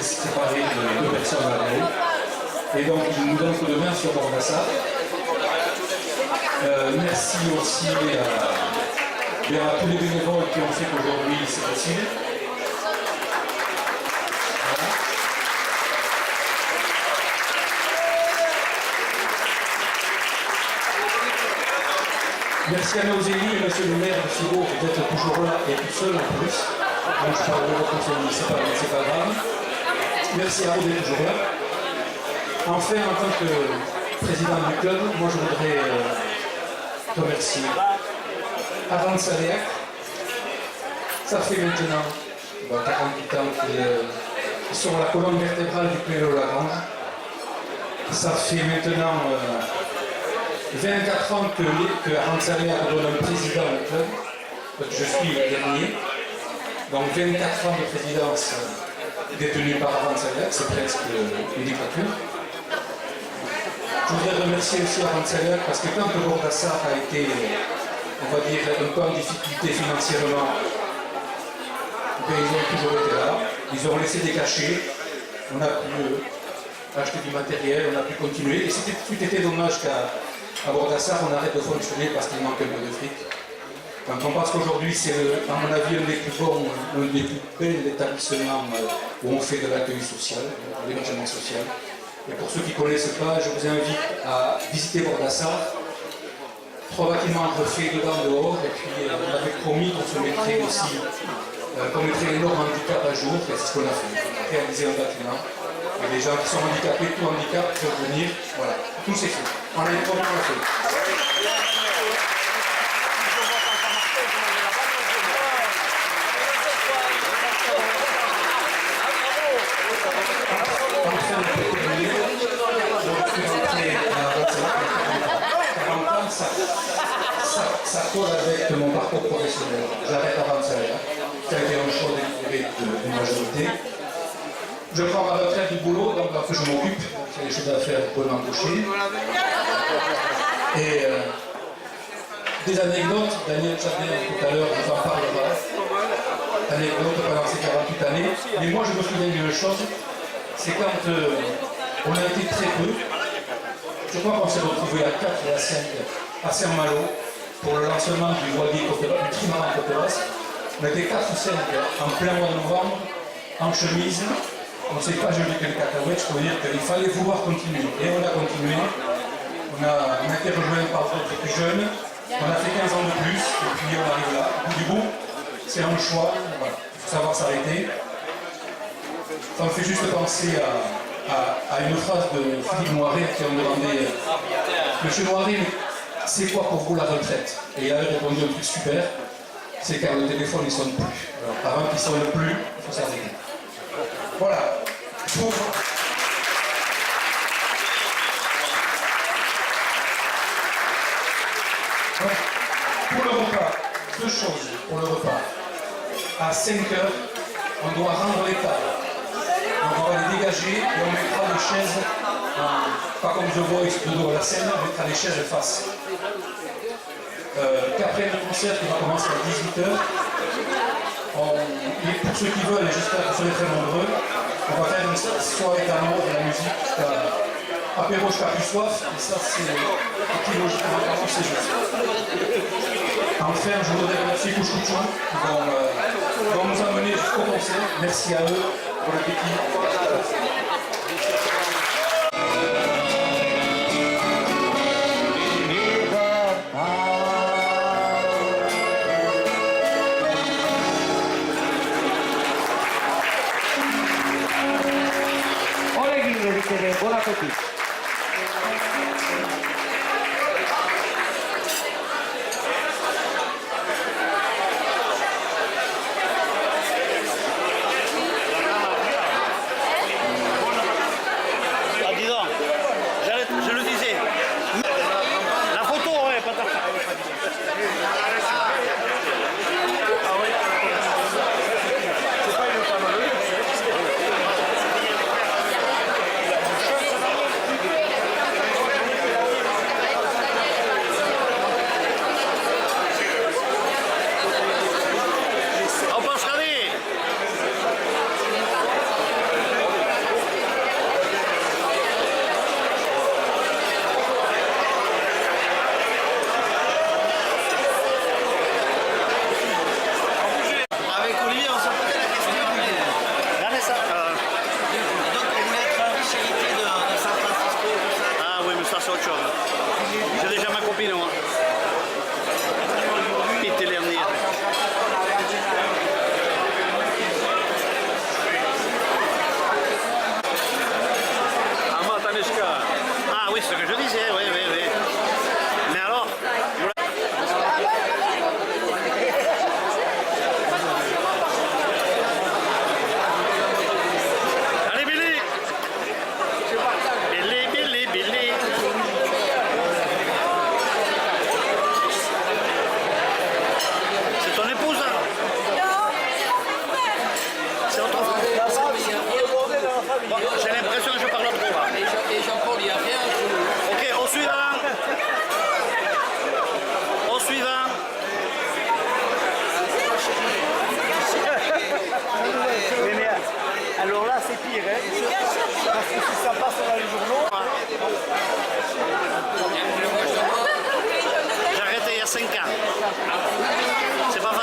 s'est séparé de deux personnes à la haut. Et donc, il nous donne un coup de main sur Bordassar. Merci aussi à tous les bénévoles qui ont fait qu'aujourd'hui c'est possible. Voilà. Merci à nos élus et monsieur le maire de Cibourg d'être toujours là et tout seul en plus. Donc je parle de votre conseil, c'est pas grave. Merci à vous d'être toujours là. Enfin, en tant que président du club, moi je voudrais remercier Aran Saléac. Ça fait maintenant 48 ans qu'ils sont la colonne vertébrale du Plélo-Lagrange. Ça fait maintenant 24 ans que Aran Saléac donne un président au club. Je suis le dernier. Donc 24 ans de présidence détenue par Aran Saléac, c'est presque une dictature. Je voudrais remercier aussi Aran Saléac parce que quand Bordassar a été, on va dire, un peu en difficulté financièrement, ils ont toujours été là, ils ont laissé des cachets, on a pu acheter du matériel, on a pu continuer. Et tout était dommage qu'à Bordassar, on arrête de fonctionner parce qu'il manque un peu de fric. Quand on pense qu'aujourd'hui, c'est, à mon avis, un des plus bons, un des plus belles établissements où on fait de l'accueil social, de l'hébergement social. Et pour ceux qui ne connaissent pas, je vous invite à visiter Bordassar. 3 bâtiments refaits dedans, dehors, et puis on avait promis qu'on se mettrait aussi, qu'on mettrait les normes handicap à jour, et c'est ce qu'on a fait. On a réalisé un bâtiment, et les gens qui sont handicapés, tout handicap, peuvent venir, voilà, tout c'est fait. On a une première fait. Ça colle avec mon parcours professionnel. J'arrête avant de salaire. Ça a été un choix délibéré de majorité. Je prends ma retraite du boulot, donc après je m'occupe. C'est les choses à faire pour m'embaucher. Et des anecdotes, Daniel Chadner tout à l'heure vous en parlera. Anecdote pendant ces 48 années. Mais moi je me souviens d'une chose, c'est quand on a été très peu. Je crois qu'on s'est retrouvés à 4 et à 5 à Saint-Malo pour le lancement du voilier du trimaran Copéras. On était 4 ou 5 en plein mois de novembre, en chemise. On ne s'est pas jeté que les cacahuètes, je peux dire qu'il fallait vouloir continuer. Et on a continué. On a été rejoint par d'autres plus jeunes. On a fait 15 ans de plus, et puis on arrive là. Au bout du bout, c'est un choix. Voilà. Il faut savoir s'arrêter. Ça me fait juste penser à une phrase de Philippe Noiret qui a demandé Monsieur Noiret, c'est quoi pour vous la retraite? Et il avait répondu un truc super, c'est quand le téléphone ne sonne plus. Alors avant qu'il ne sonne plus, il faut s'arrêter. Voilà. Pour le repas, 2 choses pour le repas. À 5 heures, on doit rendre les tables. Donc on va les dégager et on mettra les chaises, pas comme je vois de dos à la scène, on mettra les chaises face. Qu'après le concert qui va commencer à 18h, et pour ceux qui veulent, et j'espère que vous serez très nombreux, on va faire une soirée d'amour, de la musique, apéro jusqu'à plus soif, et ça c'est écologiquement, c'est juste. Enfin, je voudrais remercier Couchouchou qui vont nous amener jusqu'au concert. Merci à eux pour l'appétit. Buon appetito. Je le disais. La photo, ouais, pas ta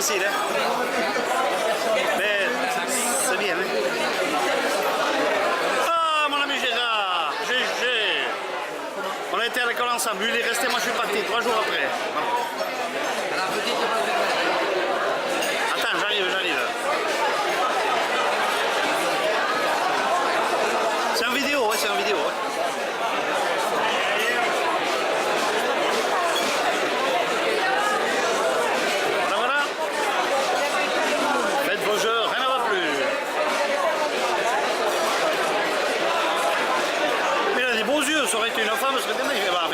facile, hein? Mais c'est bien, hein? Ah, mon ami Gérard! GG! On a été à l'école ensemble. Lui, il est resté, moi, je suis parti 3 jours après. Attends, j'arrive. C'est en vidéo, ouais, c'est en vidéo. Ouais. Voilà. Faites vos jeux, rien ne va plus. Mais il a des beaux yeux, ça aurait été une femme, ce serait bien, il va voir.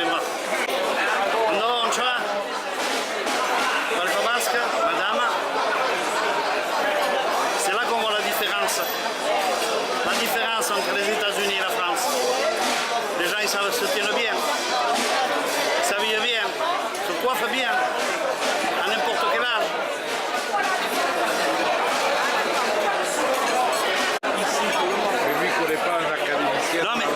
Non, tu vois. Alpha Basque, madame. C'est là qu'on voit la différence. La différence entre les États-Unis et la France. Les gens, ils savent se tenir bien, s'habillent bien, se coiffent bien, à n'importe quel âge. Mais lui, il ne connaît pas un académicien. Non, mais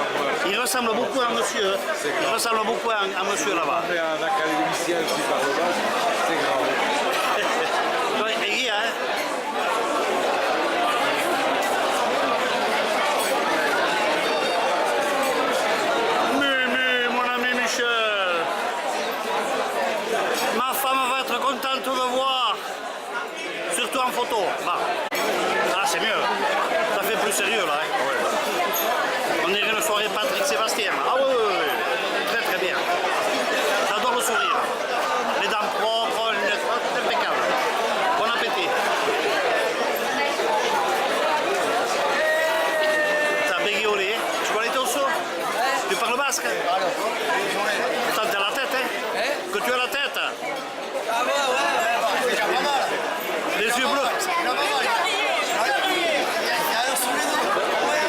il ressemble beaucoup à monsieur. Il ressemble beaucoup à monsieur là-bas. Mais un académicien qui parle pas, c'est grave. Ouais, et Guy, hein? Mimi, mon ami Michel. Ma femme va être contente de voir. Surtout en photo. Bah. Ah, c'est mieux. Ça fait plus sérieux là. Hein? Ouais. On dirait une soirée Patrick Sébastien. Ah oui. Très très bien. J'adore le sourire. Les dents propres, les lunettes propres, c'est impeccable. Bon appétit. T'as béguiolé. Tu connais ton saut? Tu parles basque? Attends, t'as la tête, hein? Que tu as la tête? Ah ouais, c'est déjà pas mal. Les yeux bleus. C'est déjà pas mal. Il y a un sous les dents. Ouais.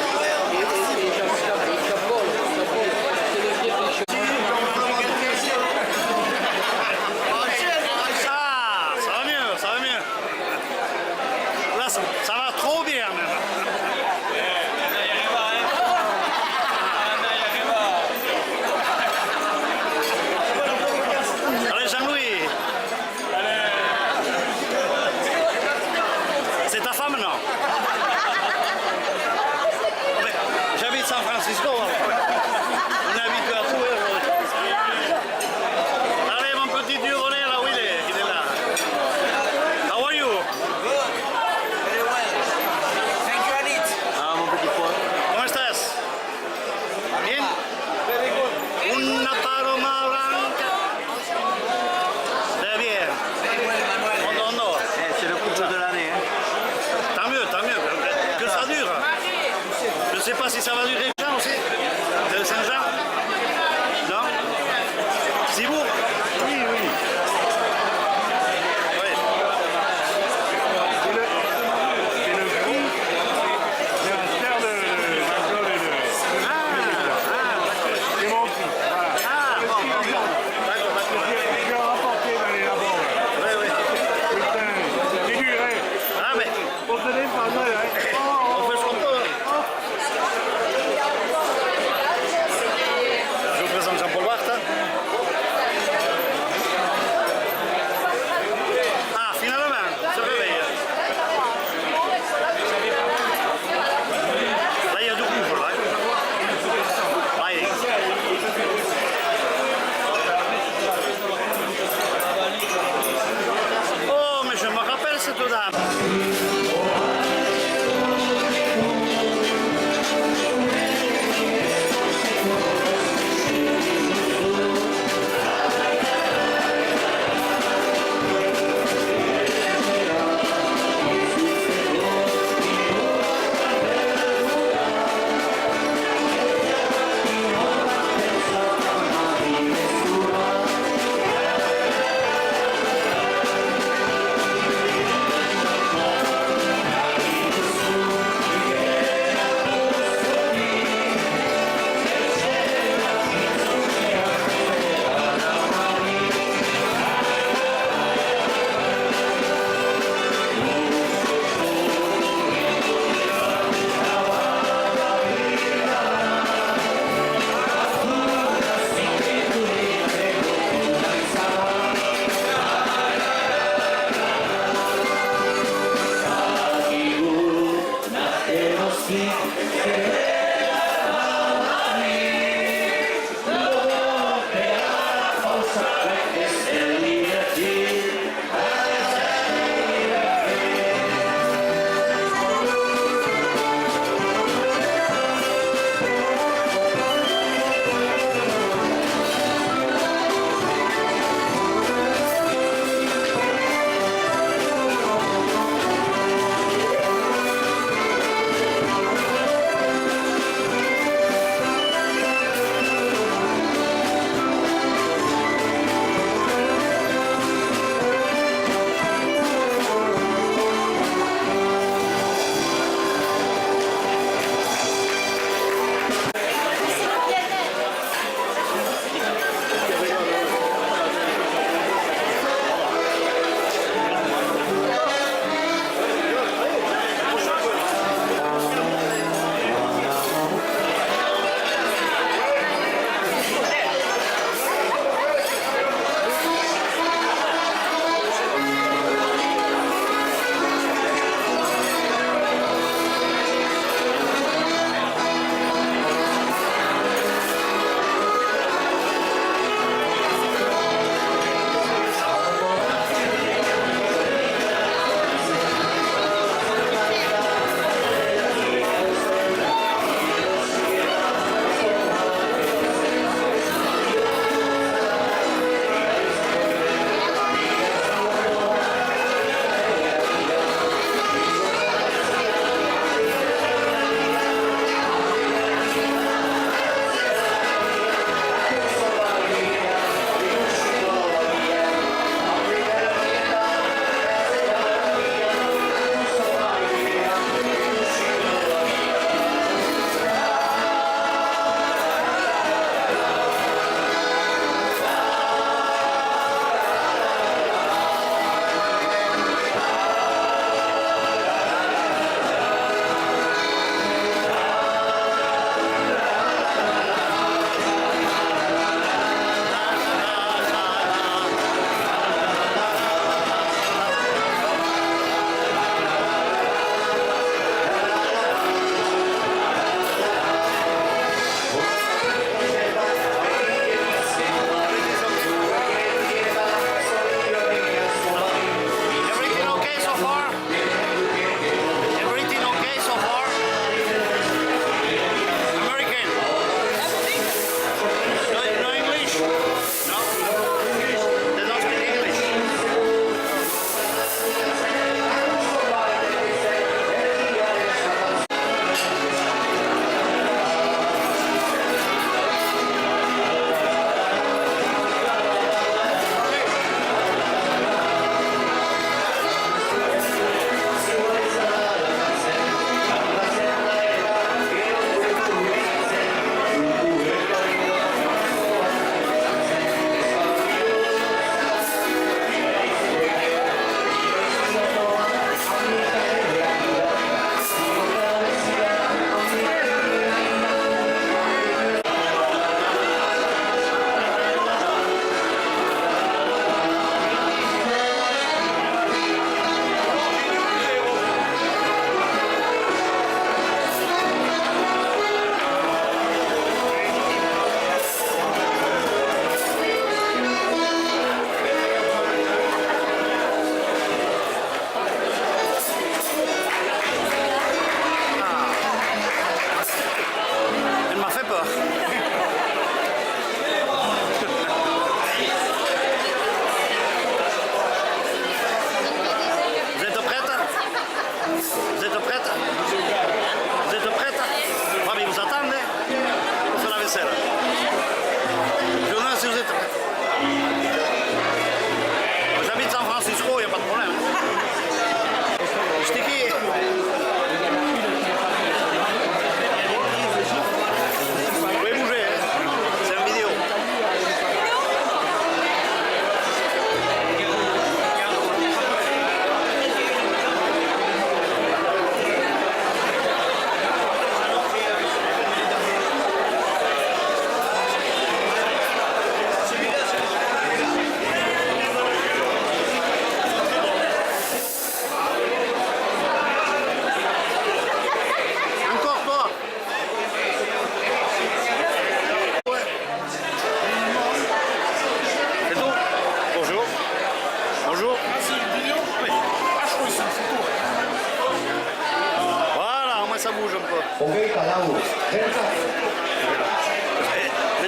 Les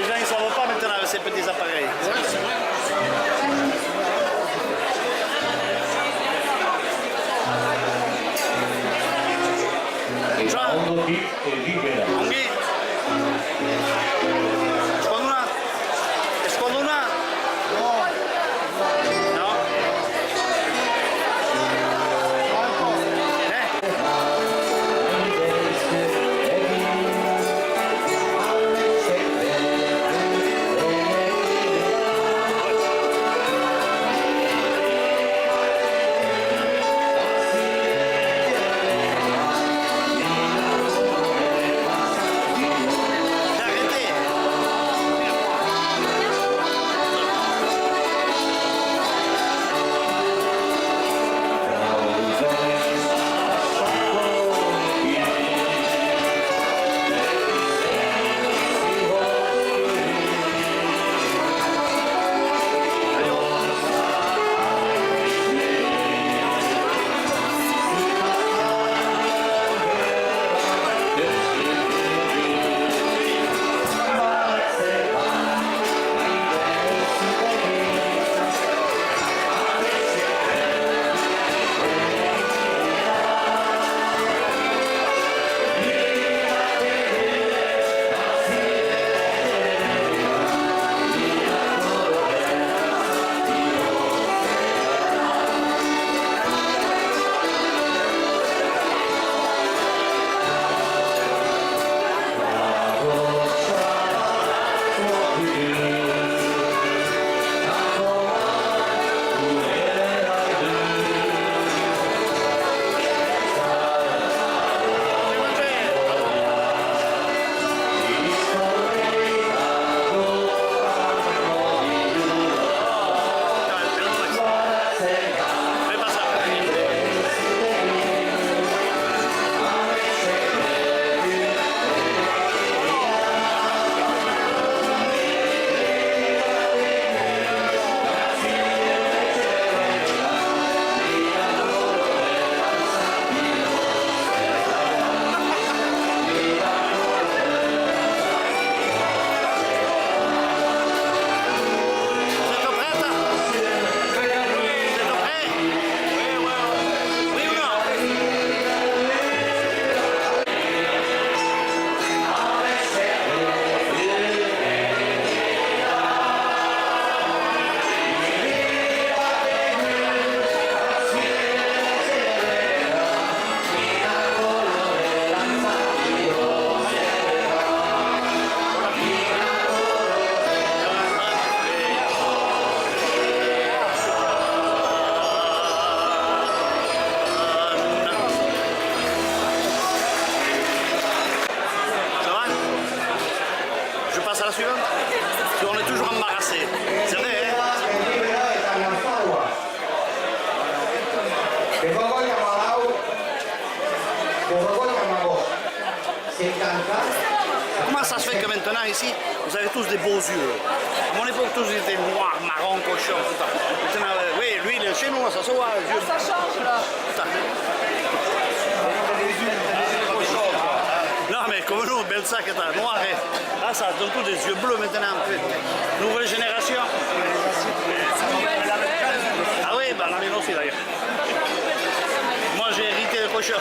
gens ils ne savent pas maintenant avec ces petits appareils. Ondotik egibera. Ongi. Eskonduna? Eskonduna? No. passe à la suivante. On est toujours embarrassé. C'est vrai, hein? Comment ça se fait que maintenant ici, vous avez tous des beaux yeux? À mon époque, tous étaient noirs, marrons, cochons, tout ça. Maintenant, oui, lui, il est chez nous, ça se voit, les yeux. Ça change là. Tout à fait. Non, mais comme nous, Belsac est noir. Ah, ça donne tous des yeux bleus maintenant. Nouvelle génération. Ah oui, bah la mienne aussi d'ailleurs. Moi, j'ai hérité le cochon.